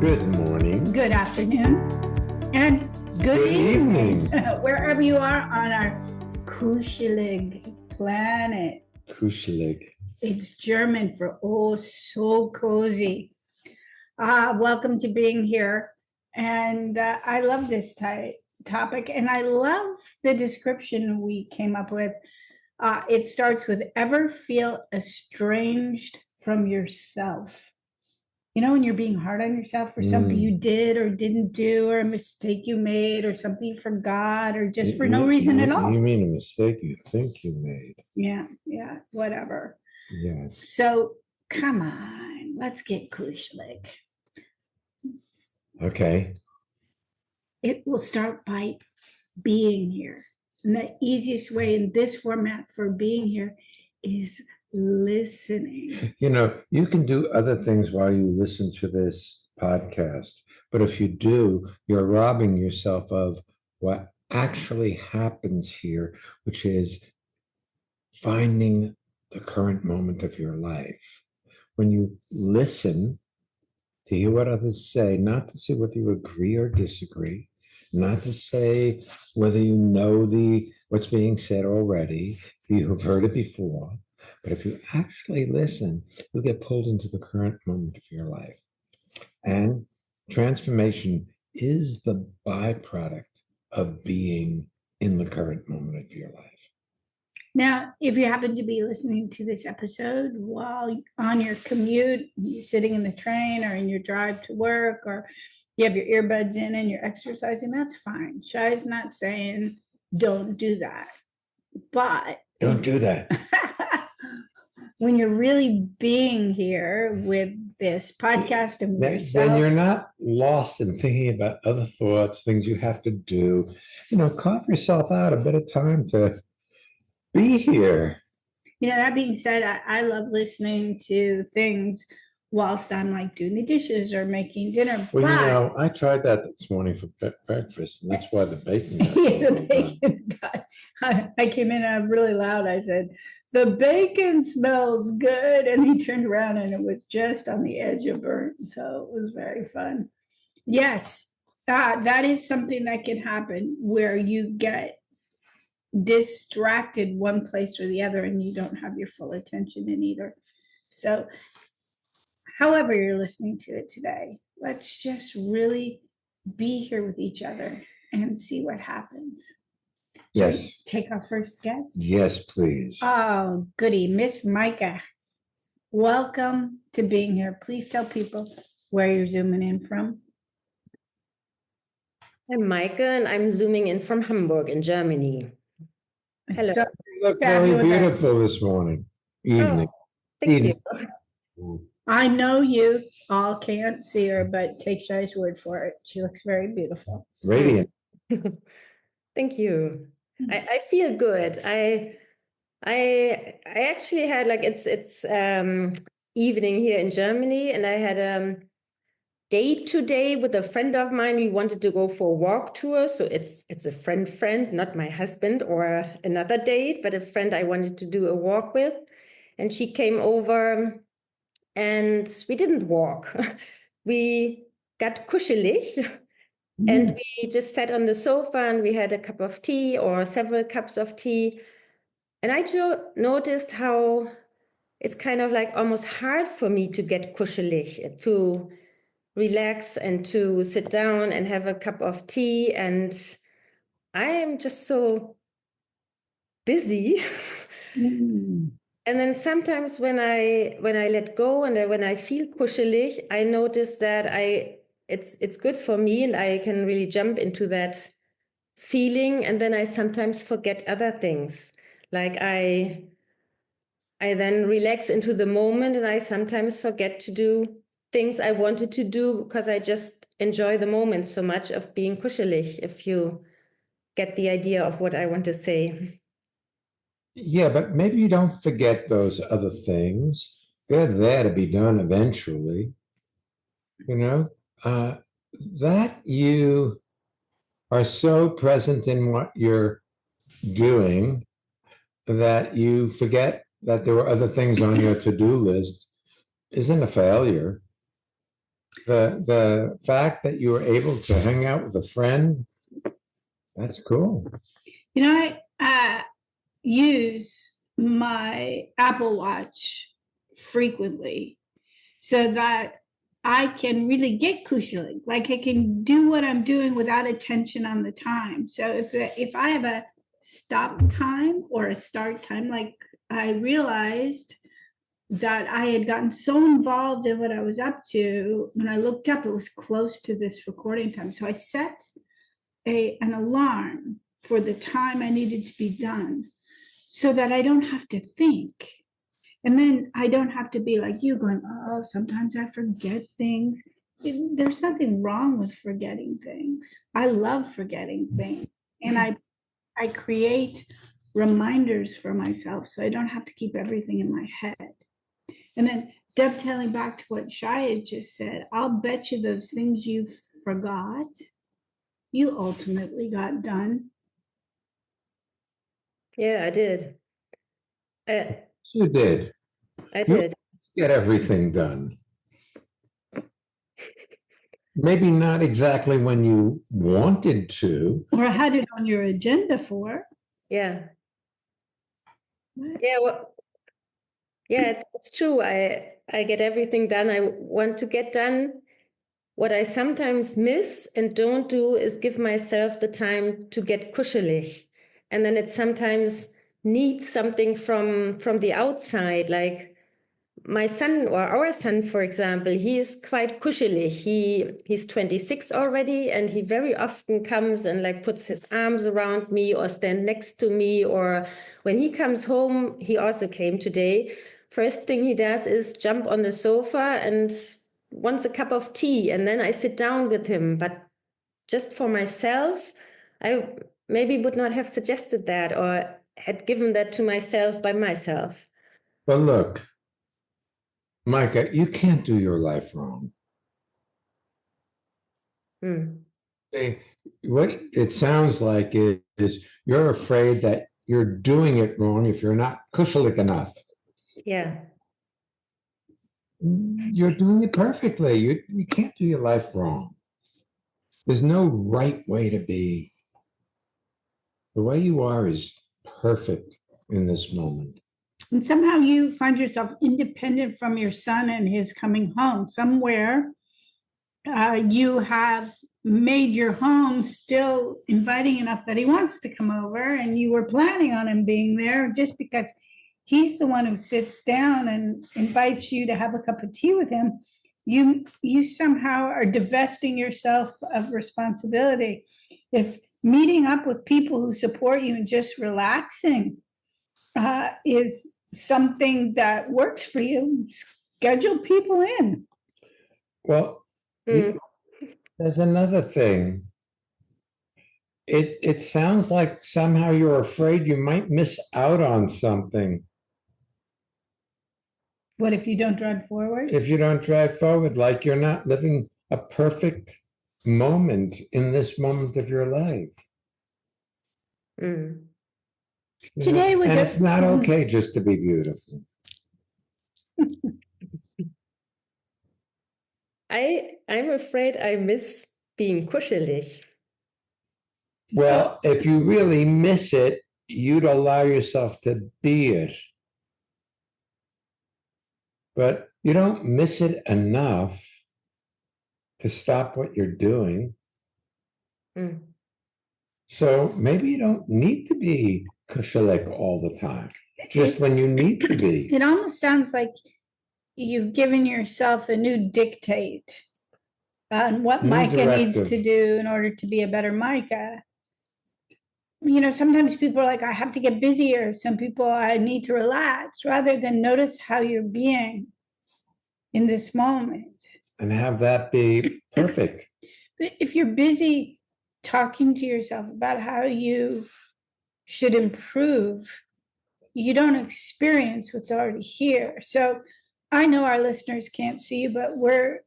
Good morning. Good afternoon. And good evening. Wherever you are on our Kuschelig planet. Kuschelig. It's German for oh, so cozy. Welcome to being here. And I love this topic. And I love the description we came up with. It starts with ever feel estranged from yourself. You know, when you're being hard on yourself for something you did or didn't do, or a mistake you made, or something you forgot, or just for no reason at all. You mean a mistake you think you made? Yeah, whatever. Yes. So come on, let's get Kuschelig. Okay. It will start by being here. And the easiest way in this format for being here is listening. You know, you can do other things while you listen to this podcast, but if you do, you're robbing yourself of what actually happens here, which is finding the current moment of your life. When you listen to hear what others say, not to say whether you agree or disagree, not to say whether you know what's being said already, you have heard it before. But if you actually listen, you'll get pulled into the current moment of your life. And transformation is the byproduct of being in the current moment of your life. Now, if you happen to be listening to this episode while on your commute, you're sitting in the train or in your drive to work, or you have your earbuds in and you're exercising, that's fine. Shya's not saying don't do that. But don't do that. When you're really being here with this podcast and with yourself, then you're not lost in thinking about other thoughts, things you have to do. You know, carve yourself out a bit of time to be here. You know, that being said, I love listening to things whilst I'm like doing the dishes or making dinner. Well, you know, I tried that this morning for breakfast, and that's why the bacon got the bacon got. I came in really loud. I said, "The bacon smells good," and he turned around and it was just on the edge of burnt. So it was very fun. Yes, that is something that can happen where you get distracted one place or the other and you don't have your full attention in either. So however you're listening to it today, let's just really be here with each other and see what happens. Yes. Take our first guest? Yes, please. Oh, goody. Miss Micah, welcome to being here. Please tell people where you're zooming in from. I'm Micah, and I'm zooming in from Hamburg in Germany. Hello. So you look very beautiful this morning, evening. Thank you. I know you all can't see her, but take Shya's word for it. She looks very beautiful. Radiant. Thank you. I feel good. I actually had it's evening here in Germany, and I had date today with a friend of mine. We wanted to go for a walk tour. So it's a friend, not my husband or another date, but a friend I wanted to do a walk with. And she came over and we didn't walk. We got kuschelig and we just sat on the sofa and we had a cup of tea or several cups of tea. And I noticed how it's kind of like almost hard for me to get kuschelig, to relax and to sit down and have a cup of tea. And I am just so busy. And then sometimes when I let go and when I feel kuschelig, I notice that it's good for me and I can really jump into that feeling. And then I sometimes forget other things. Like I then relax into the moment and I sometimes forget to do things I wanted to do because I just enjoy the moment so much of being kuschelig, if you get the idea of what I want to say. Yeah, but maybe you don't forget those other things. They're there to be done eventually. You know, that you are so present in what you're doing that you forget that there were other things on your to-do list isn't a failure. The fact that you were able to hang out with a friend, that's cool. You know, I use my Apple Watch frequently so that I can really get Kuschelig. Like I can do what I'm doing without attention on the time. So if I have a stop time or a start time, like I realized that I had gotten so involved in what I was up to, when I looked up, it was close to this recording time. So I set an alarm for the time I needed to be done so that I don't have to think. And then I don't have to be like you going, oh, sometimes I forget things. There's nothing wrong with forgetting things. I love forgetting things. And I create reminders for myself so I don't have to keep everything in my head. And then dovetailing back to what Shya just said, I'll bet you those things you forgot, you ultimately got done. Yeah, I did. You did. I You did. get everything done. Maybe not exactly when you wanted to. Or had it on your agenda for. Yeah. Yeah, well, yeah, it's true. I get everything done I want to get done. What I sometimes miss and don't do is give myself the time to get kuschelig. And then it sometimes needs something from the outside. Like my son or our son, for example, he is quite kuschelig. He's 26 already, and he very often comes and like puts his arms around me or stand next to me. Or when he comes home, he also came today. First thing he does is jump on the sofa and wants a cup of tea, and then I sit down with him. But just for myself, I maybe would not have suggested that or had given that to myself by myself. But look, Micah, you can't do your life wrong. See, what it sounds like is you're afraid that you're doing it wrong if you're not kuschelig enough. Yeah. You're doing it perfectly. You can't do your life wrong. There's no right way to be. The way you are is perfect in this moment. And somehow you find yourself independent from your son and his coming home. Somewhere you have made your home still inviting enough that he wants to come over, and you were planning on him being there just because he's the one who sits down and invites you to have a cup of tea with him. You somehow are divesting yourself of responsibility. If meeting up with people who support you and just relaxing is something that works for you, schedule people in. Well, there's another thing. It sounds like somehow you're afraid you might miss out on something. What if you don't drive forward? If you don't drive forward, like you're not living a perfect moment in this moment of your life. Today was and it's not okay just to be beautiful. I'm afraid I miss being kuschelig. Well, if you really miss it, you'd allow yourself to be it. But you don't miss it enough to stop what you're doing. So maybe you don't need to be kuschelig all the time, just when you need to be. It almost sounds like you've given yourself a new dictate on what New Micah needs directive. to do in order to be a better Micah. You know, sometimes people are like, I have to get busier. Some people, I need to relax, rather than notice how you're being in this moment. And have that be perfect. But if you're busy talking to yourself about how you should improve, you don't experience what's already here. So I know our listeners can't see you, but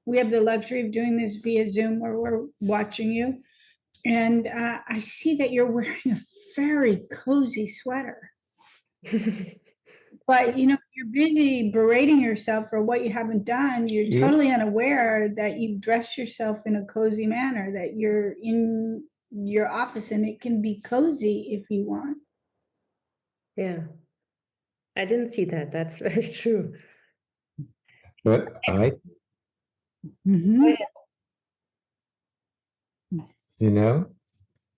we have the luxury of doing this via Zoom where we're watching you. And I see that you're wearing a very cozy sweater. But you're busy berating yourself for what you haven't done. You're Yeah. totally unaware that you dress yourself in a cozy manner, that you're in your office and it can be cozy if you want. Yeah. I didn't see that. That's very true. But Mhm.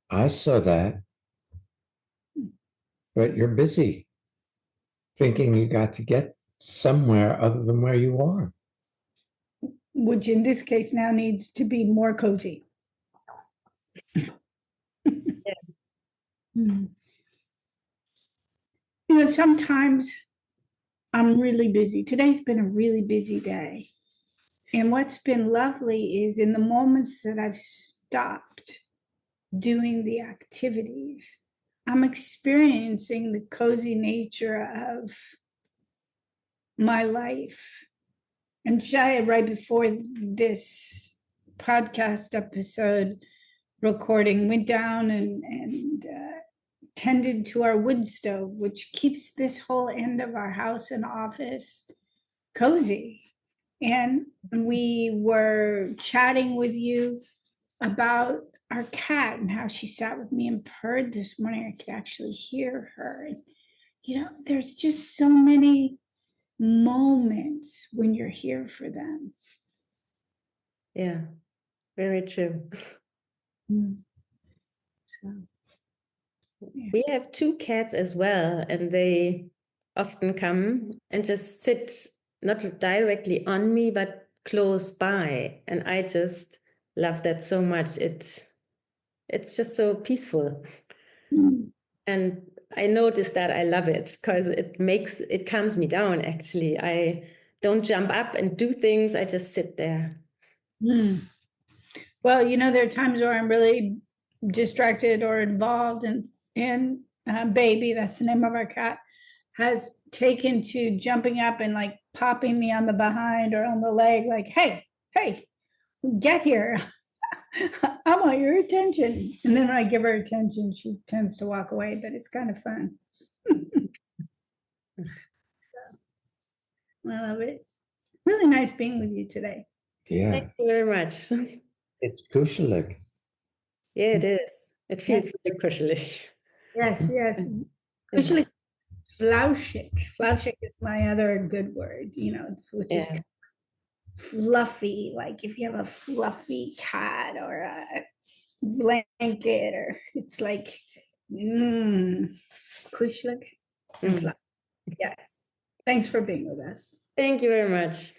I saw that, but you're busy thinking you got to get somewhere other than where you are. Which in this case now needs to be more cozy. Mm. Sometimes I'm really busy. Today's been a really busy day. And what's been lovely is in the moments that I've stopped doing the activities, I'm experiencing the cozy nature of my life. And Shya, right before this podcast episode recording, went down and tended to our wood stove, which keeps this whole end of our house and office cozy. And we were chatting with you about our cat and how she sat with me and purred this morning. I could actually hear her. And, there's just so many moments when you're here for them. Yeah, very true. So, yeah. We have 2 cats as well, and they often come and just sit not directly on me, but close by. And I just love that so much. It's just so peaceful. Mm. And I noticed that I love it because it calms me down, actually. I don't jump up and do things. I just sit there. Mm. Well, there are times where I'm really distracted or involved, and Baby, that's the name of our cat, has taken to jumping up and like popping me on the behind or on the leg, like, hey, get here. I want your attention. And then when I give her attention, she tends to walk away, but it's kind of fun. I love it. Really nice being with you today. Yeah, Thank you very much. it's Kuschelig. Yeah, it is. It feels very kuschelig. Yes. Kuschelig, flauschig. Flauschig is my other good word, which is kind of fluffy. Like if you have a fluffy cat or a blanket, or it's like, kuschelig. Yes. Thanks for being with us. Thank you very much.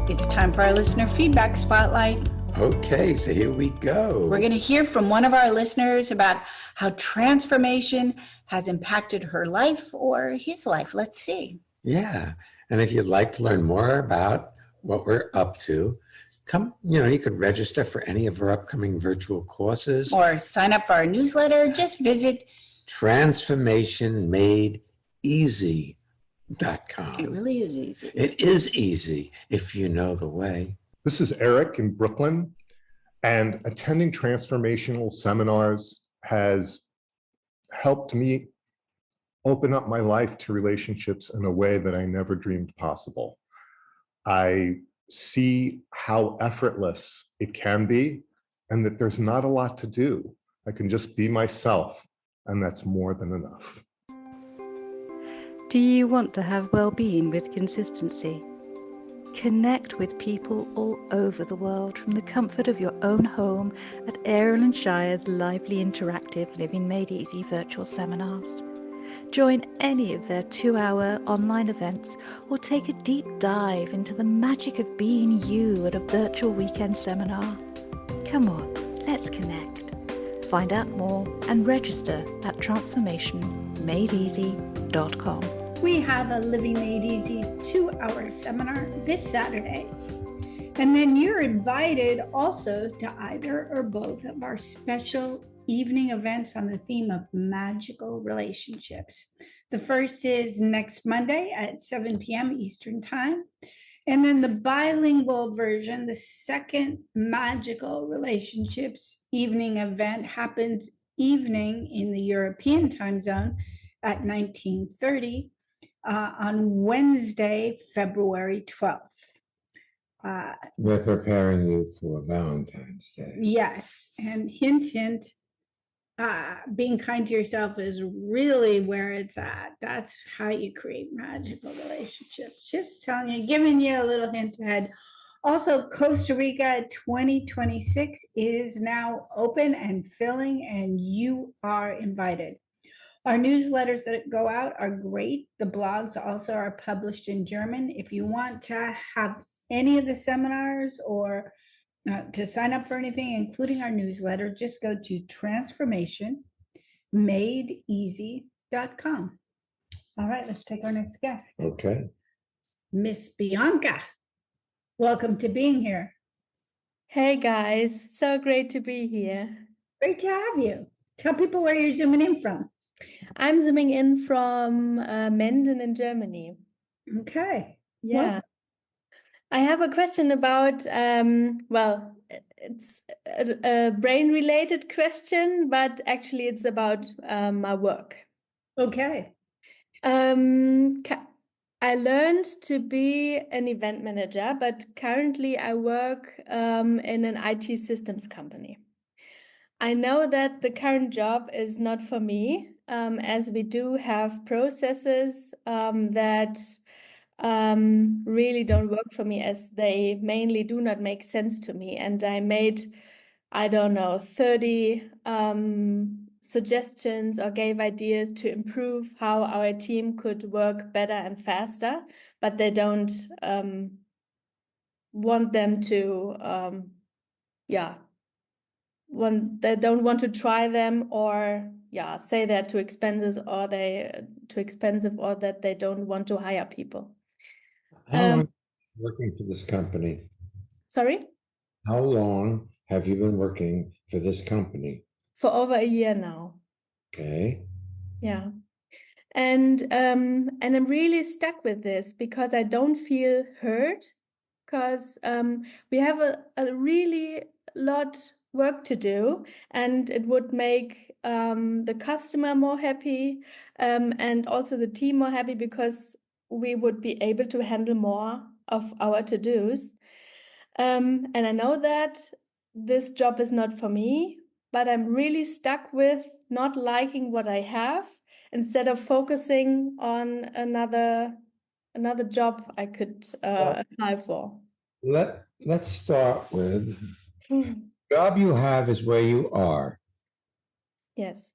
It's time for our listener feedback spotlight. Okay, so here we go. We're going to hear from one of our listeners about how transformation has impacted her life or his life. Let's see. Yeah, and if you'd like to learn more about what we're up to, you could register for any of our upcoming virtual courses. Or sign up for our newsletter. Just visit transformationmadeeasy.com. It really is easy. It is easy if you know the way. This is Eric in Brooklyn, and attending transformational seminars has helped me open up my life to relationships in a way that I never dreamed possible. I see how effortless it can be, and that there's not a lot to do. I can just be myself, and that's more than enough. Do you want to have well-being with consistency? Connect with people all over the world from the comfort of your own home at Ariel and Shya's lively interactive Living Made Easy virtual seminars. Join any of their 2-hour online events or take a deep dive into the magic of being you at a virtual weekend seminar. Come on, let's connect. Find out more and register at transformationmadeeasy.com. We have a Living Made Easy 2-hour seminar this Saturday. And then you're invited also to either or both of our special evening events on the theme of magical relationships. The first is next Monday at 7 p.m. Eastern Time. And then the bilingual version, the second magical relationships evening event happens evening in the European time zone at 1930 on Wednesday, February 12th. We're preparing you for Valentine's Day. Yes, and hint, hint, being kind to yourself is really where it's at. That's how you create magical relationships. Just telling you, giving you a little hint ahead. Also, Costa Rica 2026 is now open and filling, and you are invited. Our newsletters that go out are great. The blogs also are published in German. If you want to have any of the seminars or to sign up for anything, including our newsletter, just go to transformationmadeeasy.com. All right, let's take our next guest. Okay. Miss Bianca, welcome to being here. Hey guys, so great to be here. Great to have you. Tell people where you're zooming in from. I'm zooming in from Menden in Germany. Okay. Yeah. I have a question about, well, it's a brain-related question, but actually it's about my work. Okay. I learned to be an event manager, but currently I work in an IT systems company. I know that the current job is not for me, as we do have processes that really don't work for me, as they mainly do not make sense to me. And I made, I don't know, 30 suggestions or gave ideas to improve how our team could work better and faster, but they don't want them to, they don't want to try them, or say they're too expensive, or that they don't want to hire people. How long have you been working for this company? Sorry? How long have you been working for this company? For over a year now. Okay. Yeah. And I'm really stuck with this because I don't feel heard, because we have a really lot work to do, and it would make the customer more happy, and also the team more happy, because we would be able to handle more of our to-dos. And I know that this job is not for me, but I'm really stuck with not liking what I have, instead of focusing on another job I could apply for. Let's start with the job you have is where you are. Yes.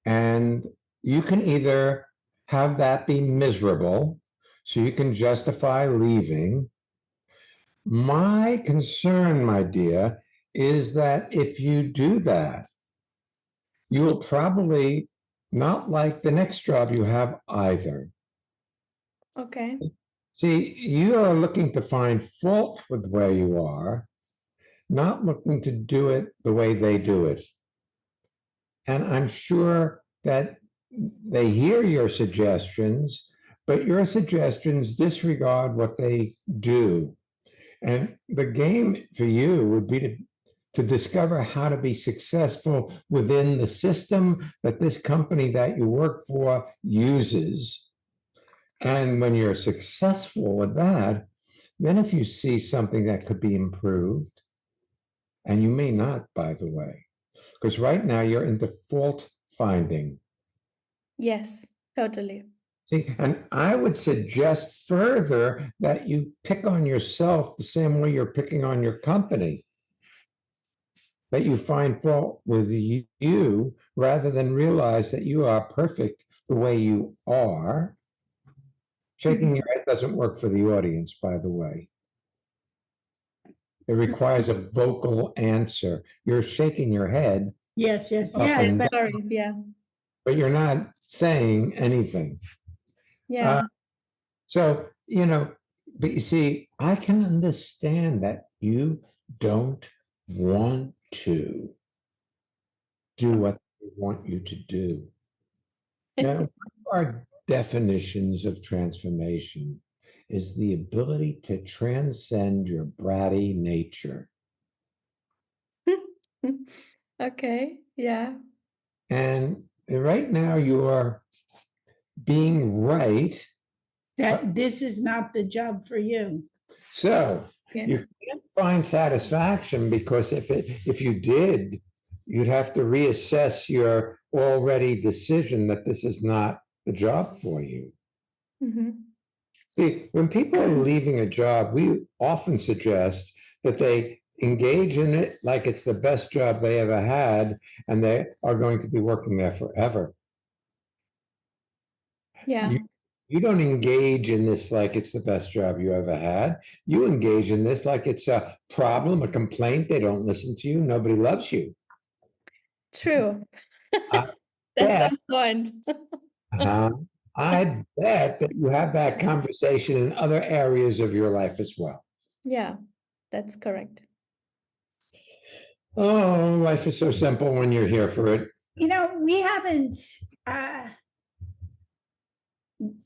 And you can either have that be miserable, so you can justify leaving. My concern, my dear, is that if you do that, you will probably not like the next job you have either. Okay. See, you are looking to find fault with where you are, not looking to do it the way they do it. And I'm sure that they hear your suggestions, but your suggestions disregard what they do. And the game for you would be to discover how to be successful within the system that this company that you work for uses. And when you're successful with that, then if you see something that could be improved, and you may not, by the way, because right now you're in default finding. Yes, totally. See, and I would suggest further that you pick on yourself the same way you're picking on your company. That you find fault with you rather than realize that you are perfect the way you are. Shaking your head doesn't work for the audience, by the way. It requires a vocal answer. You're shaking your head. Yes. Yes, sorry. Yeah. But you're not saying anything. Yeah. So, but you see, I can understand that you don't want to do what they want you to do. Now, there are definitions of transformation, is the ability to transcend your bratty nature. Okay, yeah. And right now you are being right. That this is not the job for you. So you Yes. can't find satisfaction, because if you did, you'd have to reassess your already decision that this is not the job for you. Mm-hmm. See, when people are leaving a job, we often suggest that they engage in it like it's the best job they ever had, and they are going to be working there forever. Yeah. You don't engage in this like it's the best job you ever had. You engage in this like it's a problem, a complaint. They don't listen to you. Nobody loves you. True. I That's bet, on point. I bet that you have that conversation in other areas of your life as well. Yeah, that's correct. Oh, life is so simple when you're here for it. You know,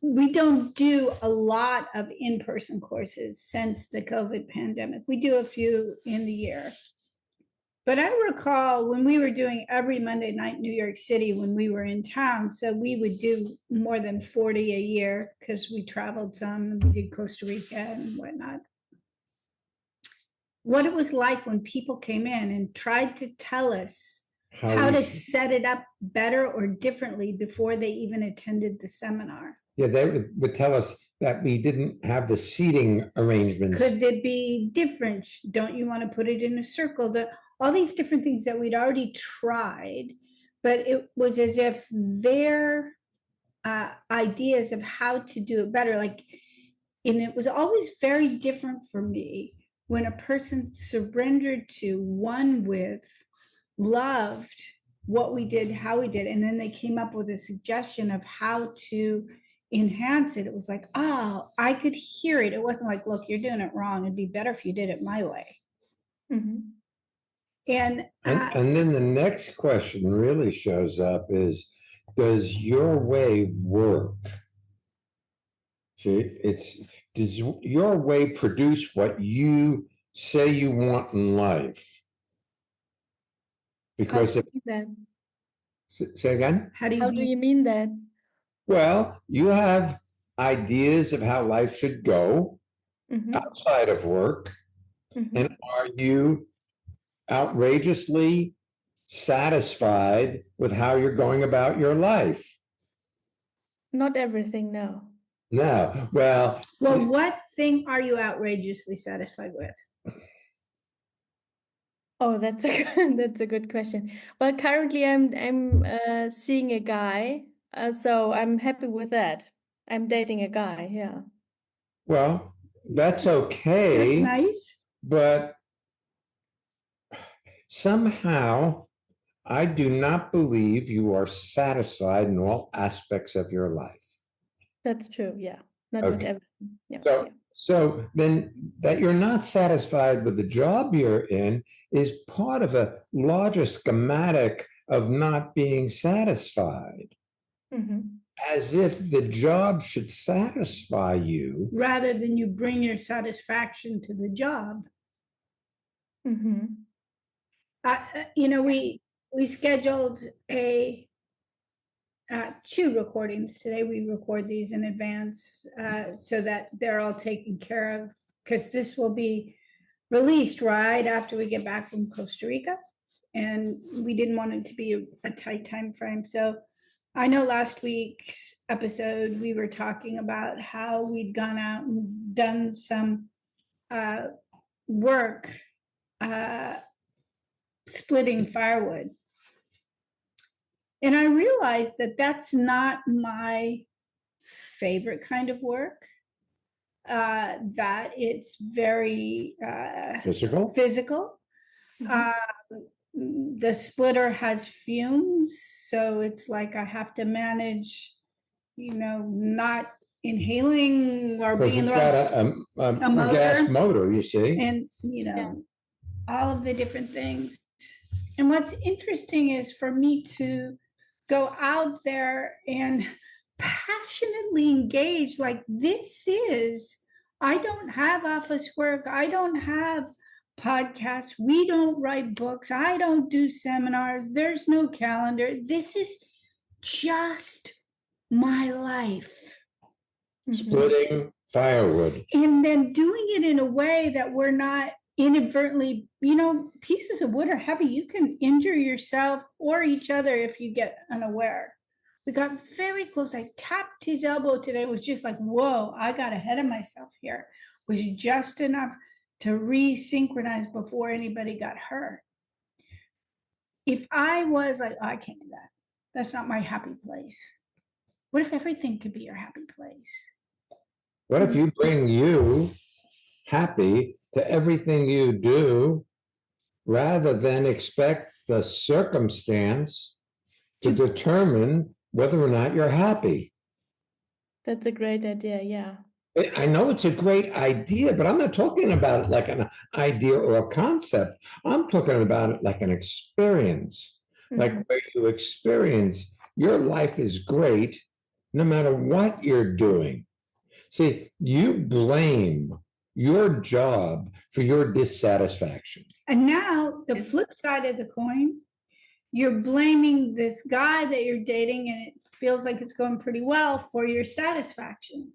we don't do a lot of in-person courses since the COVID pandemic. We do a few in the year. But I recall when we were doing every Monday night in New York City when we were in town, so we would do more than 40 a year because we traveled some, we did Costa Rica and whatnot. What it was like when people came in and tried to tell us how to set it up better or differently before they even attended the seminar. Yeah, they would tell us that we didn't have the seating arrangements. Could they be different? Don't you want to put it in a circle? All these different things that we'd already tried, but it was as if their ideas of how to do it better, and it was always very different for me when a person surrendered to, one with, loved what we did, how we did, and then they came up with a suggestion of how to enhance it. It was like, oh, I could hear it. It wasn't like, look, you're doing it wrong. It'd be better if you did it my way. Mm-hmm. And then the next question really shows up is, does your way work? See, does your way produce what you say you want in life? Because if, say again? How do you mean that? Well, you have ideas of how life should go outside of work. And are you outrageously satisfied with how you're going about your life? Not everything, no. No. Well, what thing are you outrageously satisfied with? Oh, that's a good question. Well, currently I'm seeing a guy, so I'm happy with that. I'm dating a guy, yeah. Well, that's okay. That's nice. But somehow, I do not believe you are satisfied in all aspects of your life. That's true, yeah. Not with everything. Yeah. So then that you're not satisfied with the job you're in is part of a larger schematic of not being satisfied. As if the job should satisfy you. Rather than you bring your satisfaction to the job. We scheduled two recordings today. We record these in advance so that they're all taken care of, because this will be released right after we get back from Costa Rica, and we didn't want it to be a tight time frame. So I know last week's episode we were talking about how we'd gone out and done some work splitting firewood. And I realized that that's not my favorite kind of work, that it's very physical. The splitter has fumes, so it's like I have to manage, not inhaling or being. Because it's got a gas motor, you see. And, all of the different things. And what's interesting is for me to go out there and passionately engage, like this is I don't have office work. I don't have podcasts. We don't write books. I don't do seminars. There's no calendar. This is just my life. Splitting firewood. And then doing it in a way that we're not inadvertently, pieces of wood are heavy. You can injure yourself or each other if you get unaware. We got very close. I tapped his elbow today. It was just like, whoa, I got ahead of myself here. It was just enough to re-synchronize before anybody got hurt. If I was like, oh, I can't do that. That's not my happy place. What if everything could be your happy place? What if you bring you happy to everything you do rather than expect the circumstance to determine whether or not you're happy? That's a great idea. Yeah. I know it's a great idea, but I'm not talking about it like an idea or a concept. I'm talking about it like an experience, like where you experience your life is great no matter what you're doing. See, you blame your job for your dissatisfaction. And now the flip side of the coin, you're blaming this guy that you're dating and it feels like it's going pretty well for your satisfaction.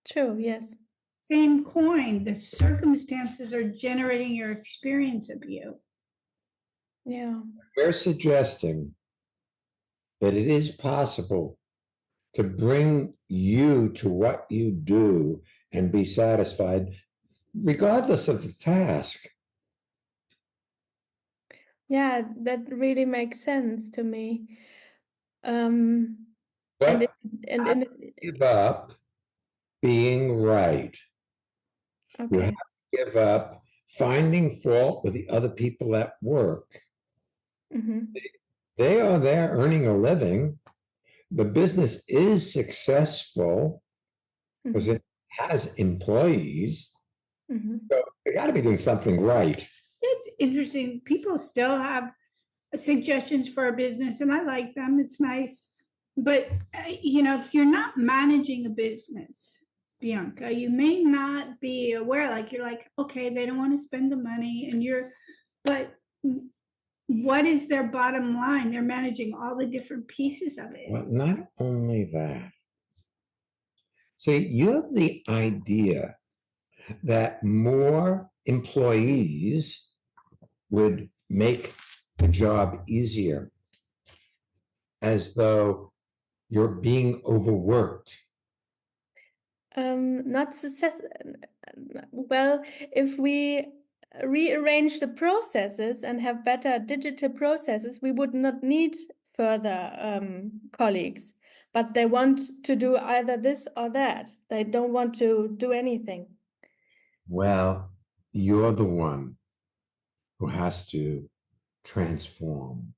True, yes. Same coin, the circumstances are generating your experience of you. Yeah. We're suggesting that it is possible to bring you to what you do and be satisfied regardless of the task. Yeah, that really makes sense to me. But give up being right. You okay. have to give up finding fault with the other people at work. They are there earning a living. The business is successful because it has employees. So they got to be doing something right. It's interesting. People still have suggestions for a business, and I like them. It's nice. But, if you're not managing a business, Bianca, you may not be aware, like you're like, okay, they don't want to spend the money but what is their bottom line? They're managing all the different pieces of it. Well, not only that. See, you have the idea that more employees would make the job easier, as though you're being overworked. Not success. Well, if we rearrange the processes and have better digital processes, we would not need further colleagues. But they want to do either this or that. They don't want to do anything. Well, you're the one who has to transform.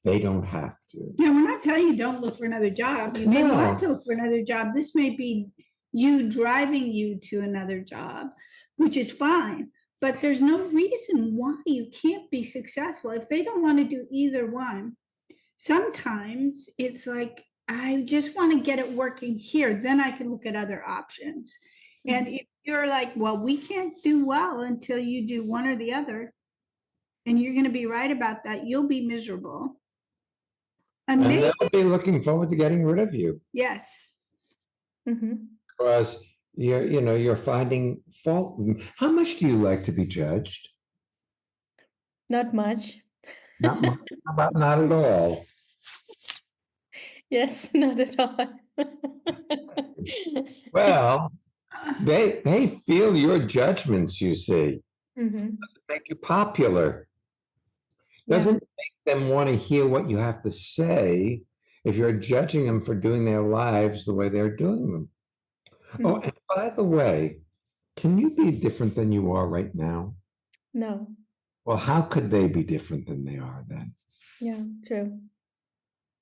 They don't have to. Yeah, we're not telling you don't look for another job. You may want to look for another job. This may be you driving you to another job, which is fine. But there's no reason why you can't be successful if they don't want to do either one. Sometimes it's like, I just want to get it working here. Then I can look at other options. And if you're like, well, we can't do well until you do one or the other, and you're going to be right about that, you'll be miserable. And they'll be looking forward to getting rid of you. Yes. Because you're finding fault. How much do you like to be judged? Not much. Not much. How about not at all? Yes, not at all. Well, they feel your judgments, you see. Doesn't make you popular. Doesn't make them want to hear what you have to say if you're judging them for doing their lives the way they're doing them. Oh, and by the way, can you be different than you are right now? No. Well, how could they be different than they are then? Yeah, true.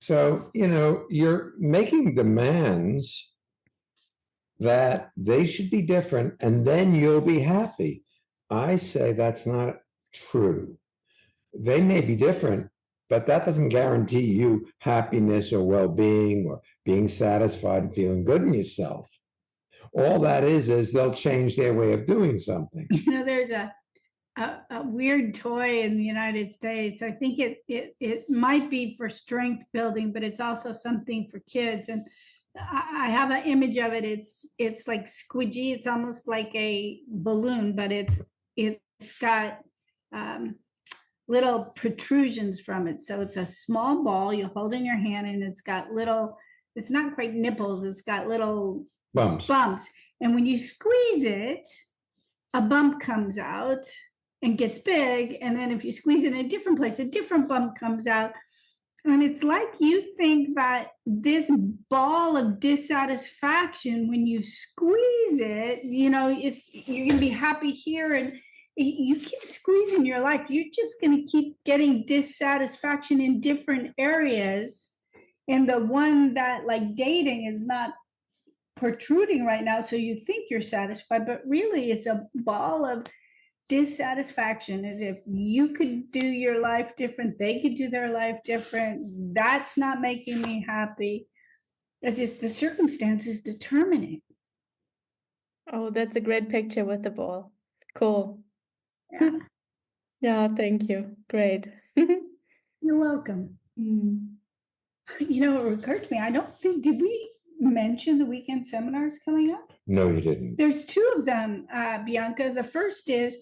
So, you're making demands that they should be different and then you'll be happy. I say that's not true. They may be different, but that doesn't guarantee you happiness or well-being or being satisfied and feeling good in yourself. all that is they'll change their way of doing something. You know, there's a weird toy in the United States. I think it might be for strength building, but it's also something for kids. And I have an image of it. It's like squidgy. It's almost like a balloon, but it's got little protrusions from it. So it's a small ball you hold in your hand, and it's got little, it's not quite nipples, it's got little Bumps. And when you squeeze it, a bump comes out and gets big. And then if you squeeze it in a different place, a different bump comes out. And it's like you think that this ball of dissatisfaction, when you squeeze it, you know, you're going to be happy here, and you keep squeezing your life, you're just going to keep getting dissatisfaction in different areas. And the one that, like dating, is not protruding right now, so you think you're satisfied, but really it's a ball of dissatisfaction. As if you could do your life different, they could do their life different. That's not making me happy. As if the circumstances determine it. Oh, that's a great picture with the ball. Cool. Yeah. Yeah, thank you. Great. You're welcome. Mm. You know, it occurred to me, I don't think, did we mention the weekend seminars coming up? No, you didn't. There's two of them, Bianca. The first is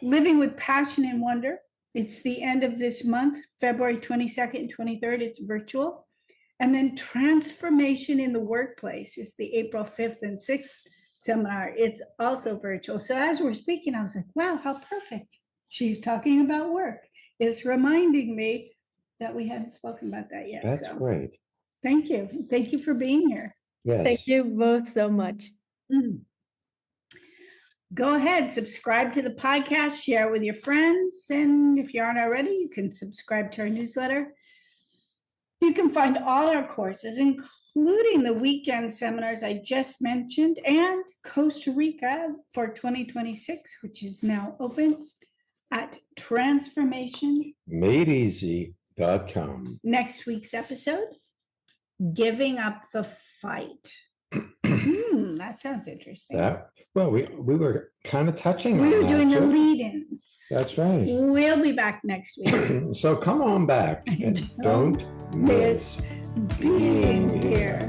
Living with Passion and Wonder. It's the end of this month, February 22nd and 23rd. It's virtual. And then Transformation in the Workplace is the April 5th and 6th seminar. It's also virtual. So as we're speaking, I was like, wow, how perfect. She's talking about work. It's reminding me that we hadn't spoken about that yet. That's so great. Thank you. Thank you for being here. Yes. Thank you both so much. Go ahead, subscribe to the podcast, share with your friends. And if you aren't already, you can subscribe to our newsletter. You can find all our courses, including the weekend seminars I just mentioned, and Costa Rica for 2026, which is now open, at transformationmadeeasy.com. Next week's episode, Giving Up the Fight. That sounds interesting. Well, we were kind of touching on We were that, doing the too. lead-in. That's right. We'll be back next week. So come on back and don't miss being here.